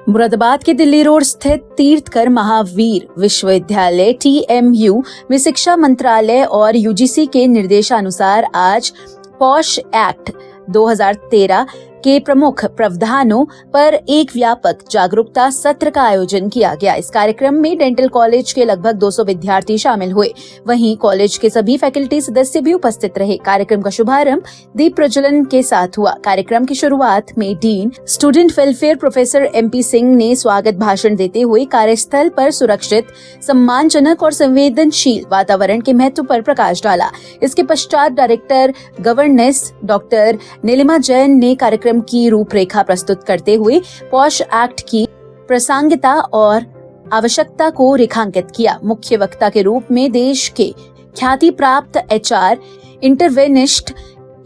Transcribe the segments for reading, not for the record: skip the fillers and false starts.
मुरादाबाद के दिल्ली रोड स्थित तीर्थकर महावीर विश्वविद्यालय TMU में शिक्षा मंत्रालय और UGC के निर्देशानुसार आज पॉश एक्ट 2013 के प्रमुख प्रावधानों पर एक व्यापक जागरूकता सत्र का आयोजन किया गया। इस कार्यक्रम में डेंटल कॉलेज के लगभग 200 विद्यार्थी शामिल हुए। वहीं कॉलेज के सभी फैकल्टी सदस्य भी उपस्थित रहे। कार्यक्रम का शुभारंभ दीप प्रज्वलन के साथ हुआ। कार्यक्रम की शुरुआत में dean student welfare professor MP Singh ने स्वागत भाषण देते हुए कार्यस्थल पर सुरक्षित, सम्मानजनक और संवेदनशील वातावरण के महत्व पर प्रकाश डाला। इसके पश्चात director governance doctor Neelima Jain ने कार्यक्रम की रूपरेखा प्रस्तुत करते हुए पॉश एक्ट की प्रासंगिकता और आवश्यकता को रेखांकित किया। मुख्य वक्ता के रूप में देश के ख्याति प्राप्त HR इंटरवेनिस्ट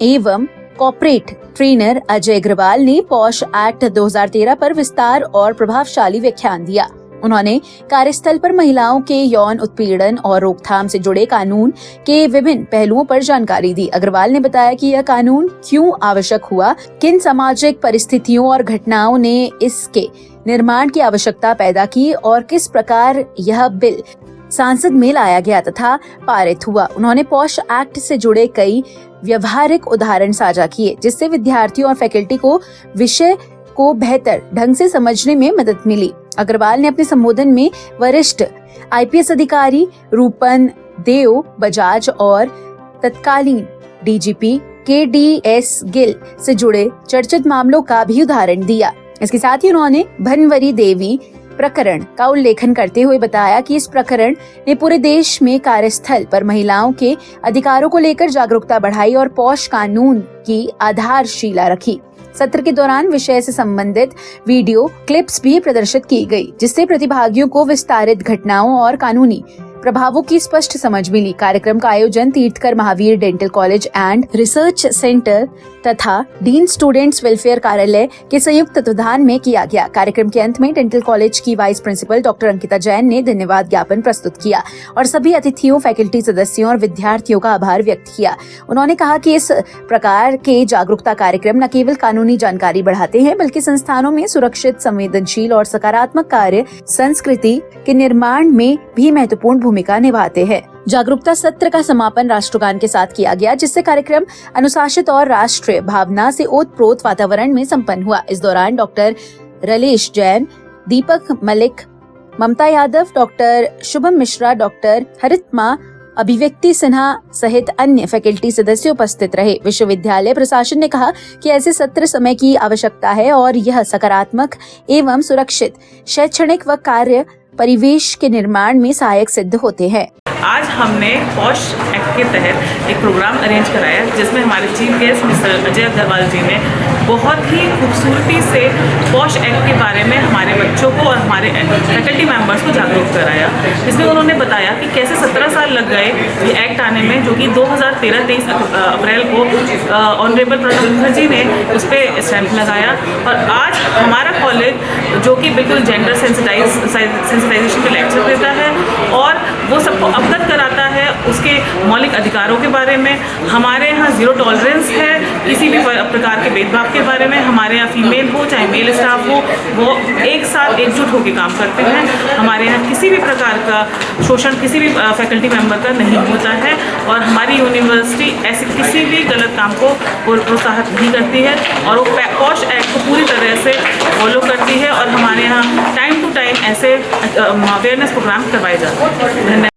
एवं कॉर्पोरेट ट्रेनर अजय अग्रवाल ने पॉश एक्ट 2013 पर विस्तार और प्रभावशाली व्याख्यान दिया। उन्होंने कार्यस्थल पर महिलाओं के यौन उत्पीड़न और रोकथाम से जुड़े कानून के विभिन्न पहलुओं पर जानकारी दी। अग्रवाल ने बताया कि यह कानून क्यों आवश्यक हुआ, किन सामाजिक परिस्थितियों और घटनाओं ने इसके निर्माण की आवश्यकता पैदा की और किस प्रकार यह बिल संसद में लाया गया तथा पारित हुआ। उन्होंने पॉश एक्ट से जुड़े कई व्यवहारिक उदाहरण साझा किए, जिससे विद्यार्थियों और फैकल्टी को विषय को बेहतर ढंग से समझने में मदद मिली। अग्रवाल ने अपने संबोधन में वरिष्ठ IPS अधिकारी रूपन देव बजाज और तत्कालीन DGP KDS गिल से जुड़े चर्चित मामलों का भी उदाहरण दिया। इसके साथ ही उन्होंने भनवरी देवी प्रकरण का उल्लेखन करते हुए बताया कि इस प्रकरण ने पूरे देश में कार्यस्थल पर महिलाओं के अधिकारों को लेकर जागरूकता बढ़ाई और पॉश कानून की आधारशिला रखी। सत्र के दौरान विषय से संबंधित वीडियो क्लिप्स भी प्रदर्शित की गई, जिससे प्रतिभागियों को विस्तारित घटनाओं और कानूनी प्रभावों की स्पष्ट समझ मिली। कार्यक्रम का आयोजन Tirthankar Mahaveer dental college and research centre तथा डीन स्टूडेंट्स वेलफेयर कार्यालय के संयुक्त तत्वाधान में किया गया। कार्यक्रम के अंत में डेंटल कॉलेज की vice principal doctor Ankita Jain ने धन्यवाद ज्ञापन प्रस्तुत किया और सभी अतिथियों, फैकल्टी सदस्यों और विद्यार्थियों का आभार व्यक्त किया। उन्होंने कहा कि इस प्रकार के जागरूकता कार्यक्रम न केवल कानूनी जानकारी बढ़ाते हैं, बल्कि संस्थानों में सुरक्षित, संवेदनशील और सकारात्मक कार्य संस्कृति के निर्माण में भी महत्वपूर्ण भूमिका निभाते हैं। जागरूकता सत्र का समापन राष्ट्रगान के साथ किया गया, जिससे कार्यक्रम अनुशासित और राष्ट्रीय भावना से ओतप्रोत वातावरण में संपन्न हुआ। इस दौरान डॉक्टर रलेश जैन, दीपक मलिक, ममता यादव, डॉक्टर शुभम मिश्रा, डॉक्टर हरितमा, अभिव्यक्ति सिन्हा सहित अन्य फैकल्टी सदस्य उपस्थित रहे। विश्वविद्यालय प्रशासन ने कहा कि ऐसे सत्र समय की आवश्यकता है और यह सकारात्मक एवं सुरक्षित शैक्षणिक व कार्य परिवेश के निर्माण में सहायक सिद्ध होते हैं। आज हमने पॉश एक्ट के तहत एक प्रोग्राम अरेंज कराया, जिसमें हमारे chief guest mister Ajay Agarwal ji ने बहुत ही खूबसूरती से पॉश एक्ट के बारे में हमारे बच्चों को और हमारे फैकल्टी मेंबर्स को जागरूक कराया। इसमें उन्होंने बताया कि कैसे 17 साल लग गए ये एक्ट आने में, जो कि 2013-23 अप्रैल को ऑनरेबल प्रणब मुखर्जी ने उस पर स्टैंप लगाया। और आज हमारा कॉलेज, जो कि बिल्कुल जेंडर सेंसिटाइजेशन के लेक्चर देता है और वो सबको अवगत कराता है उसके मौलिक अधिकारों के बारे में। हमारे यहाँ जीरो टॉलरेंस है किसी भी प्रकार के भेदभाव के बारे में। हमारे यहाँ फीमेल हो चाहे मेल स्टाफ हो, वो एक साथ एकजुट होकर काम करते हैं। हमारे यहाँ किसी भी प्रकार का शोषण किसी भी फैकल्टी मेंबर का नहीं होता है और हमारी यूनिवर्सिटी ऐसे किसी भी गलत काम को प्रोत्साहित नहीं करती है और वो पॉश एक्ट को पूरी तरह से फॉलो करती है। और हमारे यहाँ टाइम टू टाइम ऐसे अवेयरनेस प्रोग्राम करवाए जाते हैं। धन्यवाद।